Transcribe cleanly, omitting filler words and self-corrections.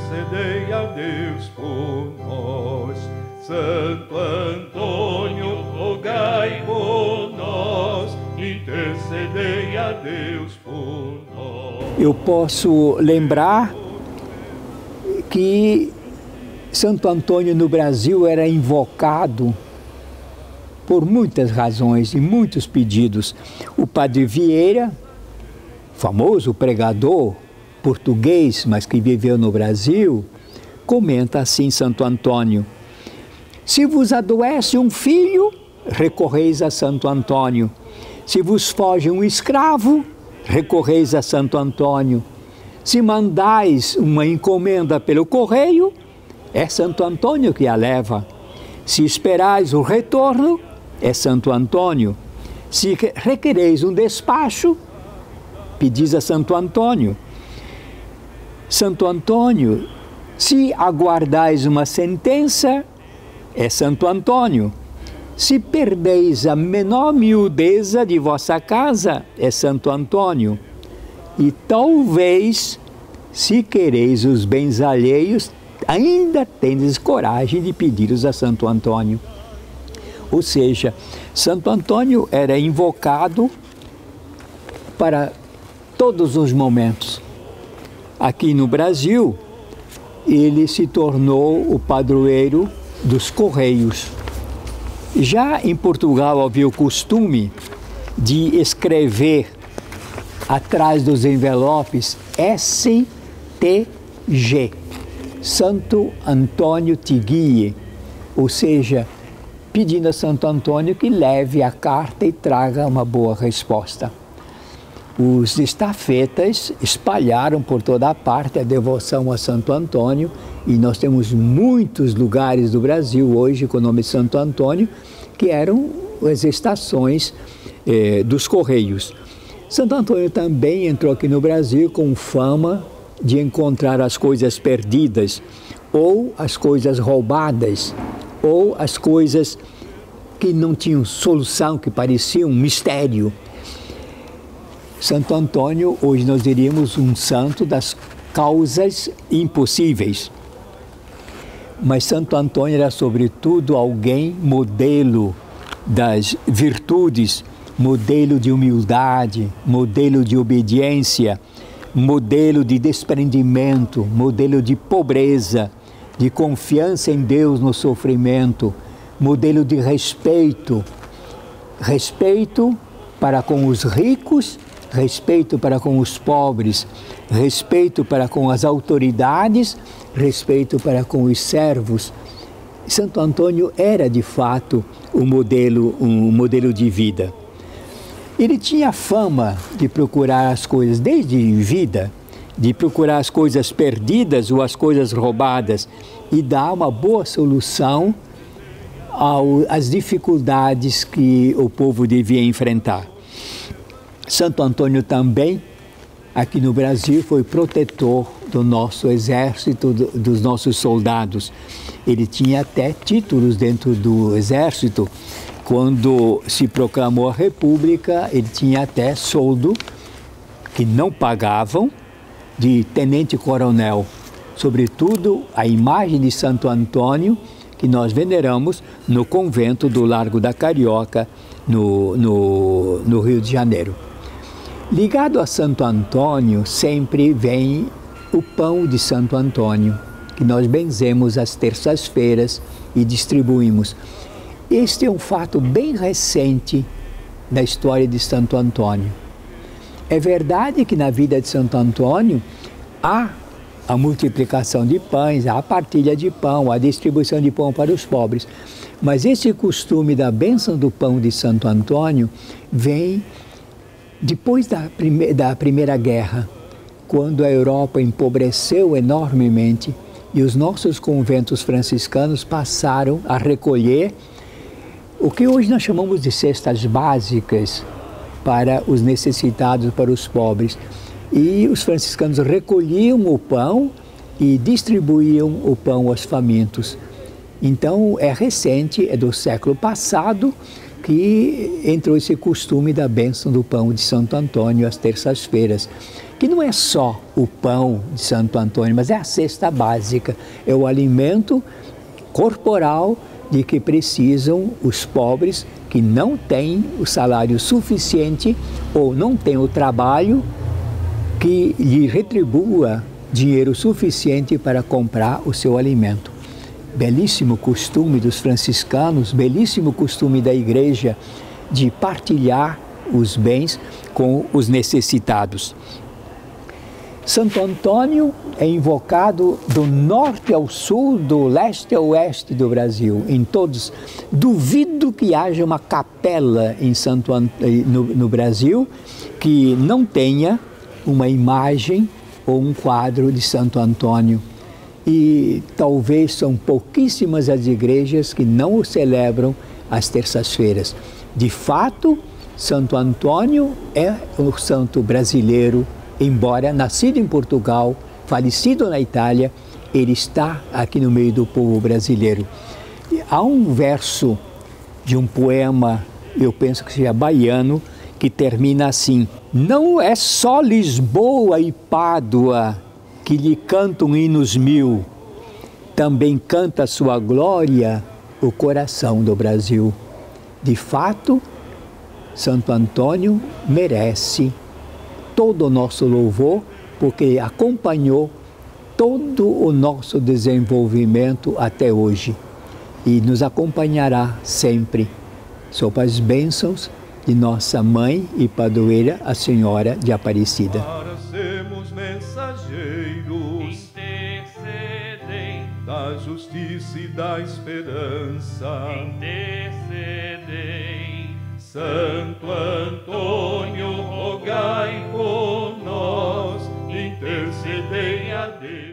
intercedei a Deus por nós. Santo Antônio, rogai por nós, intercedei a Deus por nós. Eu posso lembrar que Santo Antônio no Brasil era invocado por muitas razões e muitos pedidos. O Padre Vieira, famoso pregador português, mas que viveu no Brasil, comenta assim Santo Antônio: se vos adoece um filho, recorreis a Santo Antônio. Se vos foge um escravo, recorreis a Santo Antônio. Se mandais uma encomenda pelo correio, é Santo Antônio que a leva. Se esperais o retorno, é Santo Antônio. Se requereis um despacho, pedis a Santo Antônio. Santo Antônio, se aguardais uma sentença, é Santo Antônio. Se perdeis a menor miudeza de vossa casa, é Santo Antônio. E talvez, se quereis os bens alheios, ainda tendes coragem de pedi-los a Santo Antônio. Ou seja, Santo Antônio era invocado para todos os momentos. Aqui no Brasil, ele se tornou o padroeiro dos Correios. Já em Portugal havia o costume de escrever atrás dos envelopes STG, Santo Antônio te guie, ou seja, pedindo a Santo Antônio que leve a carta e traga uma boa resposta. Os estafetas espalharam por toda a parte a devoção a Santo Antônio, e nós temos muitos lugares do Brasil hoje com o nome de Santo Antônio, que eram as estações dos Correios. Santo Antônio também entrou aqui no Brasil com fama de encontrar as coisas perdidas, ou as coisas roubadas, ou as coisas que não tinham solução, que pareciam um mistério. Santo Antônio, hoje nós diríamos um santo das causas impossíveis. Mas Santo Antônio era, sobretudo, alguém modelo das virtudes, modelo de humildade, modelo de obediência, modelo de desprendimento, modelo de pobreza, de confiança em Deus no sofrimento, modelo de respeito, respeito para com os ricos, respeito para com os pobres, respeito para com as autoridades, respeito para com os servos. Santo Antônio era, de fato, um modelo de vida. Ele tinha fama de procurar as coisas, desde vida, de procurar as coisas perdidas ou as coisas roubadas e dar uma boa solução às dificuldades que o povo devia enfrentar. Santo Antônio também, aqui no Brasil, foi protetor do nosso exército, dos nossos soldados. Ele tinha até títulos dentro do exército. Quando se proclamou a República, ele tinha até soldo, que não pagavam, de tenente-coronel. Sobretudo, a imagem de Santo Antônio, que nós veneramos no convento do Largo da Carioca, no Rio de Janeiro. Ligado a Santo Antônio, sempre vem o pão de Santo Antônio, que nós benzemos às terças-feiras e distribuímos. Este é um fato bem recente da história de Santo Antônio. É verdade que na vida de Santo Antônio há a multiplicação de pães, há a partilha de pão, a distribuição de pão para os pobres. Mas esse costume da bênção do pão de Santo Antônio vem depois da Primeira Guerra, quando a Europa empobreceu enormemente e os nossos conventos franciscanos passaram a recolher o que hoje nós chamamos de cestas básicas para os necessitados, para os pobres. E os franciscanos recolhiam o pão e distribuíam o pão aos famintos. Então, é recente, é do século passado, que entrou esse costume da bênção do pão de Santo Antônio às terças-feiras, que não é só o pão de Santo Antônio, mas é a cesta básica, é o alimento corporal de que precisam os pobres que não têm o salário suficiente ou não têm o trabalho que lhe retribua dinheiro suficiente para comprar o seu alimento. Belíssimo costume dos franciscanos, belíssimo costume da igreja de partilhar os bens com os necessitados. Santo Antônio é invocado do norte ao sul, do leste ao oeste do Brasil, em todos. Duvido que haja uma capela em no Brasil que não tenha uma imagem ou um quadro de Santo Antônio. E talvez são pouquíssimas as igrejas que não o celebram às terças-feiras. De fato, Santo Antônio é o santo brasileiro, embora nascido em Portugal, falecido na Itália, ele está aqui no meio do povo brasileiro. E há um verso de um poema, eu penso que seja baiano, que termina assim: não é só Lisboa e Pádua que lhe cantam hinos mil, também canta sua glória o coração do Brasil. De fato, Santo Antônio merece todo o nosso louvor, porque acompanhou todo o nosso desenvolvimento até hoje e nos acompanhará sempre, sob as bênçãos de nossa mãe e padroeira, a Senhora de Aparecida. Para sermos mensageiros da justiça e da esperança, Santo Antônio, rogai por nós, intercedei a Deus.